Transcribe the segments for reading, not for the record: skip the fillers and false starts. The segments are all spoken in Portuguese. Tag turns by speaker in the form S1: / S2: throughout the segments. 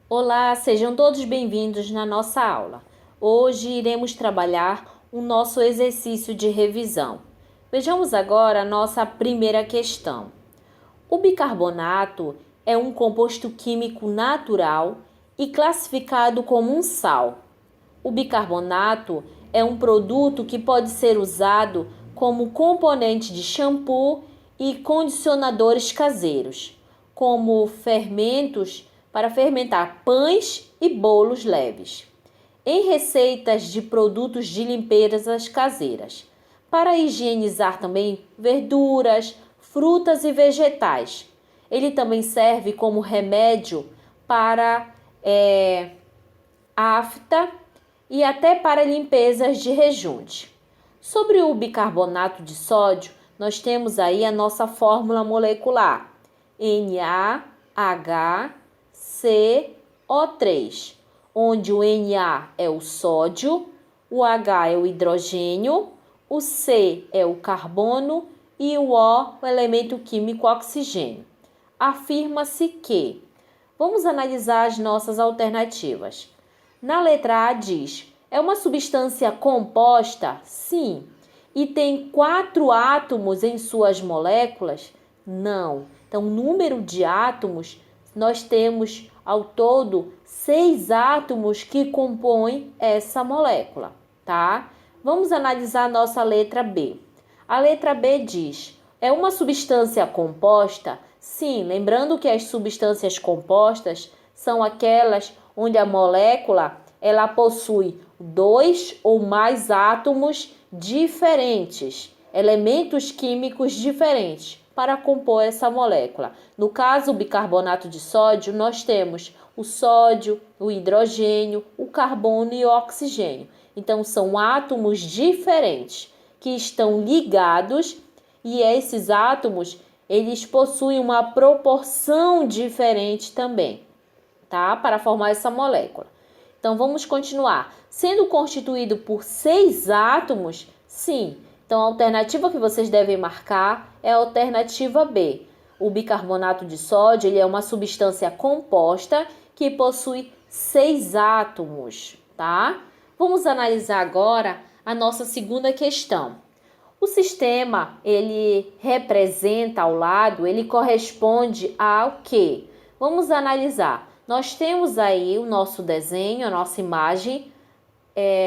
S1: Olá, sejam todos bem-vindos na nossa aula. Hoje iremos trabalhar o nosso exercício de revisão. Vejamos agora a nossa primeira questão. O bicarbonato é um composto químico natural e classificado como um sal. O bicarbonato é um produto que pode ser usado como componente de shampoo e condicionadores caseiros, como fermentos para fermentar pães e bolos leves, em receitas de produtos de limpezas caseiras, para higienizar também verduras, frutas e vegetais. Ele também serve como remédio para afta e até para limpezas de rejunte. Sobre o bicarbonato de sódio, nós temos aí a nossa fórmula molecular, NaHCO3, onde o Na é o sódio, o H é o hidrogênio, o C é o carbono e o O, o elemento químico oxigênio. Afirma-se que, vamos analisar as nossas alternativas. Na letra A diz, é uma substância composta? Sim. E tem 4 átomos em suas moléculas? Não. Então, número de átomos, nós temos ao todo 6 átomos que compõem essa molécula, tá? Vamos analisar a nossa letra B. A letra B diz, é uma substância composta? Sim, lembrando que as substâncias compostas são aquelas onde a molécula ela possui 2 ou mais átomos diferentes, elementos químicos diferentes para compor essa molécula. No caso, o bicarbonato de sódio, nós temos o sódio, o hidrogênio, o carbono e o oxigênio. Então, são átomos diferentes que estão ligados e esses átomos, eles possuem uma proporção diferente também, tá? Para formar essa molécula. Então, vamos continuar. Sendo constituído por 6 átomos, sim. Então, a alternativa que vocês devem marcar é a alternativa B. O bicarbonato de sódio ele é uma substância composta que possui 6 átomos, tá? Vamos analisar agora a nossa segunda questão. O sistema, ele representa ao lado, ele corresponde ao quê? Vamos analisar. Nós temos aí o nosso desenho, a nossa imagem,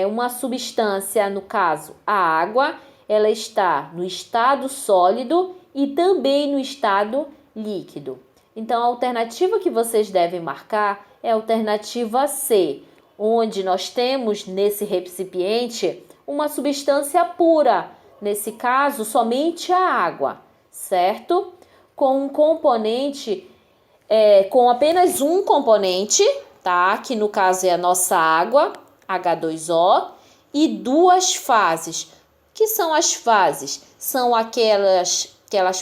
S1: uma substância, no caso, a água, ela está no estado sólido e também no estado líquido. Então, a alternativa que vocês devem marcar é a alternativa C, onde nós temos nesse recipiente uma substância pura, nesse caso, somente a água, certo? Com um componente, com apenas um componente, tá? Que no caso é a nossa água, H2O, e 2 fases. Que são as fases? São aquelas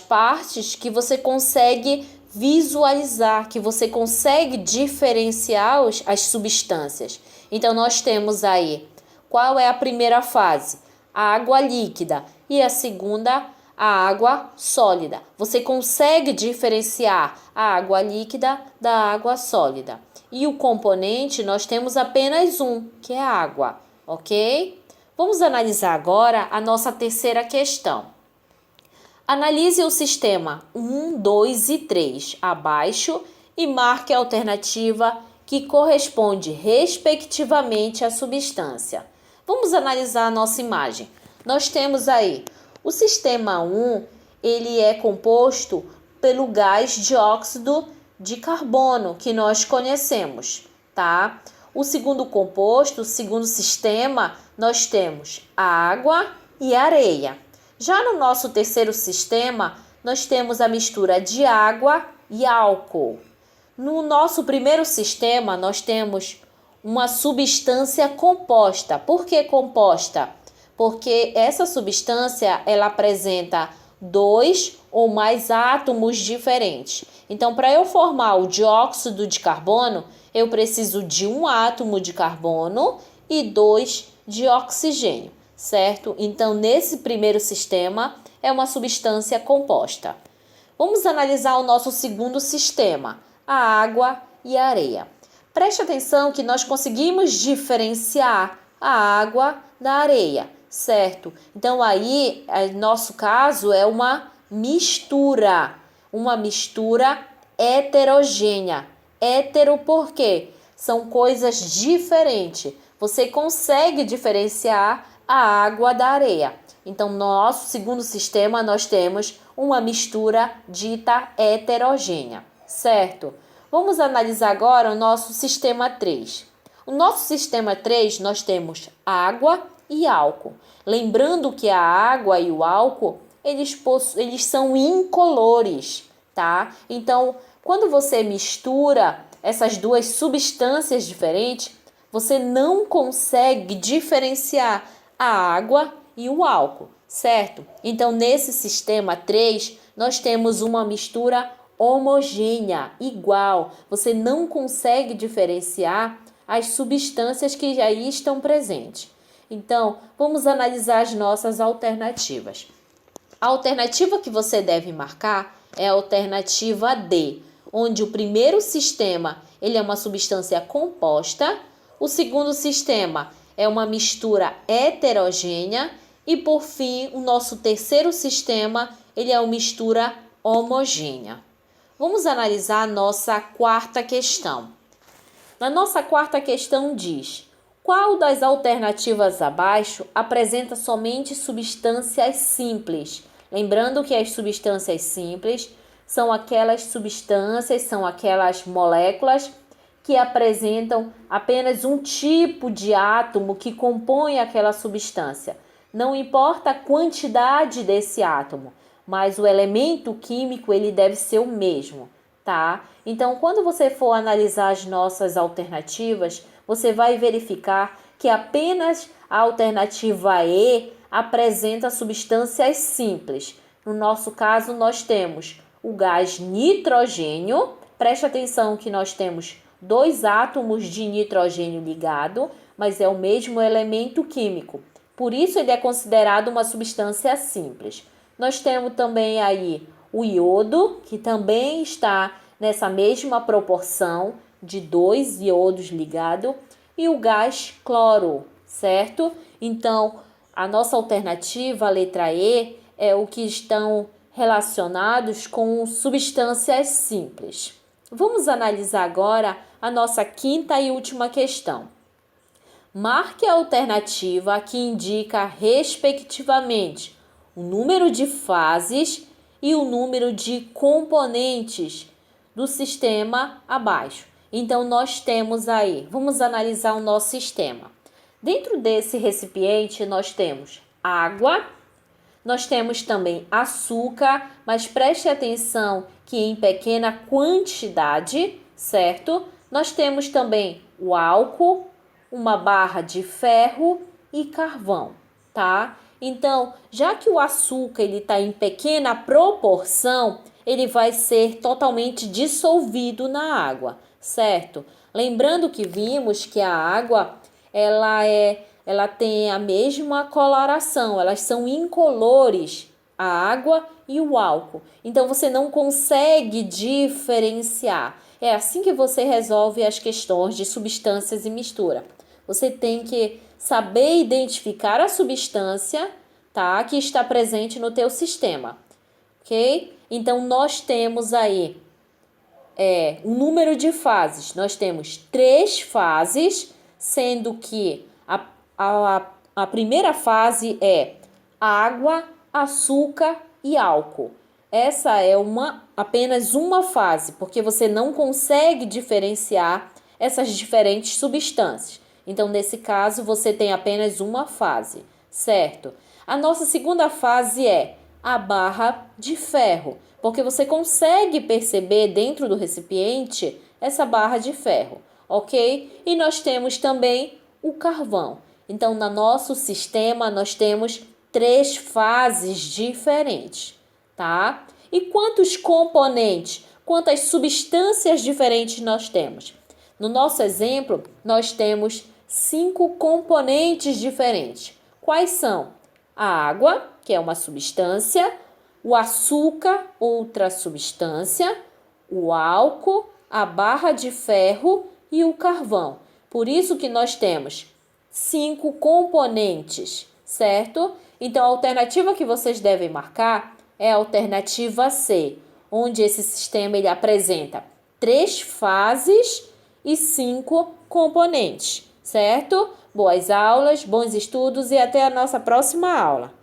S1: partes que você consegue visualizar, que você consegue diferenciar as substâncias. Então, nós temos aí, qual é a primeira fase? A água líquida e a segunda, a água sólida. Você consegue diferenciar a água líquida da água sólida. E o componente, nós temos apenas um, que é a água, ok? Vamos analisar agora a nossa terceira questão. Analise o sistema 1, 2 e 3 abaixo e marque a alternativa que corresponde respectivamente à substância. Vamos analisar a nossa imagem. Nós temos aí o sistema 1, ele é composto pelo gás dióxido de carbono que nós conhecemos, tá? O segundo composto, o segundo sistema, nós temos a água e a areia. Já no nosso terceiro sistema, nós temos a mistura de água e álcool. No nosso primeiro sistema, nós temos uma substância composta. Por que composta? Porque essa substância, ela apresenta 2 ou mais átomos diferentes. Então, para eu formar o dióxido de carbono, eu preciso de um átomo de carbono e 2 de oxigênio, certo? Então, nesse primeiro sistema, é uma substância composta. Vamos analisar o nosso segundo sistema, a água e a areia. Preste atenção que nós conseguimos diferenciar a água da areia, certo? Então, aí, nosso caso é uma mistura heterogênea. Hétero por quê? São coisas diferentes. Você consegue diferenciar a água da areia. Então, no nosso segundo sistema, nós temos uma mistura dita heterogênea, certo? Vamos analisar agora o nosso sistema 3. O nosso sistema 3, nós temos água e álcool. Lembrando que a água e o álcool, eles são incolores, tá? Então, quando você mistura essas duas substâncias diferentes, você não consegue diferenciar a água e o álcool, certo? Então, nesse sistema 3, nós temos uma mistura homogênea, igual. Você não consegue diferenciar as substâncias que aí estão presentes. Então, vamos analisar as nossas alternativas. A alternativa que você deve marcar é a alternativa D, onde o primeiro sistema ele é uma substância composta, o segundo sistema é uma mistura heterogênea e, por fim, o nosso terceiro sistema ele é uma mistura homogênea. Vamos analisar a nossa quarta questão. Na nossa quarta questão diz: qual das alternativas abaixo apresenta somente substâncias simples? Lembrando que as substâncias simples são aquelas moléculas que apresentam apenas um tipo de átomo que compõe aquela substância. Não importa a quantidade desse átomo, mas o elemento químico ele deve ser o mesmo, tá? Então, quando você for analisar as nossas alternativas, você vai verificar que apenas a alternativa E apresenta substâncias simples. No nosso caso, nós temos o gás nitrogênio. Preste atenção que nós temos 2 átomos de nitrogênio ligado, mas é o mesmo elemento químico. Por isso, ele é considerado uma substância simples. Nós temos também aí o iodo, que também está nessa mesma proporção de 2 iodos ligados, e o gás cloro, certo? Então, a nossa alternativa, a letra E, é o que estão relacionados com substâncias simples. Vamos analisar agora a nossa quinta e última questão. Marque a alternativa que indica, respectivamente, o número de fases e o número de componentes do sistema abaixo. Então, nós temos aí, vamos analisar o nosso sistema. Dentro desse recipiente, nós temos água, nós temos também açúcar, mas preste atenção que em pequena quantidade, certo? Nós temos também o álcool, uma barra de ferro e carvão, tá? Então, já que o açúcar ele está em pequena proporção, ele vai ser totalmente dissolvido na água, certo? Lembrando que vimos que a água ela tem a mesma coloração, elas são incolores, a água e o álcool. Então, você não consegue diferenciar. É assim que você resolve as questões de substâncias e mistura. Você tem que saber identificar a substância, tá, que está presente no teu sistema, ok? Então, nós temos aí um número de fases. Nós temos 3 fases, sendo que a primeira fase é água, açúcar e álcool. Essa é apenas uma fase, porque você não consegue diferenciar essas diferentes substâncias. Então, nesse caso, você tem apenas uma fase, certo? A nossa segunda fase é a barra de ferro, porque você consegue perceber dentro do recipiente essa barra de ferro, ok? E nós temos também o carvão. Então, no nosso sistema, nós temos 3 fases diferentes, tá? E quantos componentes, quantas substâncias diferentes nós temos? No nosso exemplo, nós temos 5 componentes diferentes. Quais são? A água, que é uma substância, o açúcar, outra substância, o álcool, a barra de ferro e o carvão. Por isso que nós temos 5 componentes, certo? Então, a alternativa que vocês devem marcar é a alternativa C, onde esse sistema ele apresenta 3 fases e 5 componentes, certo? Boas aulas, bons estudos e até a nossa próxima aula.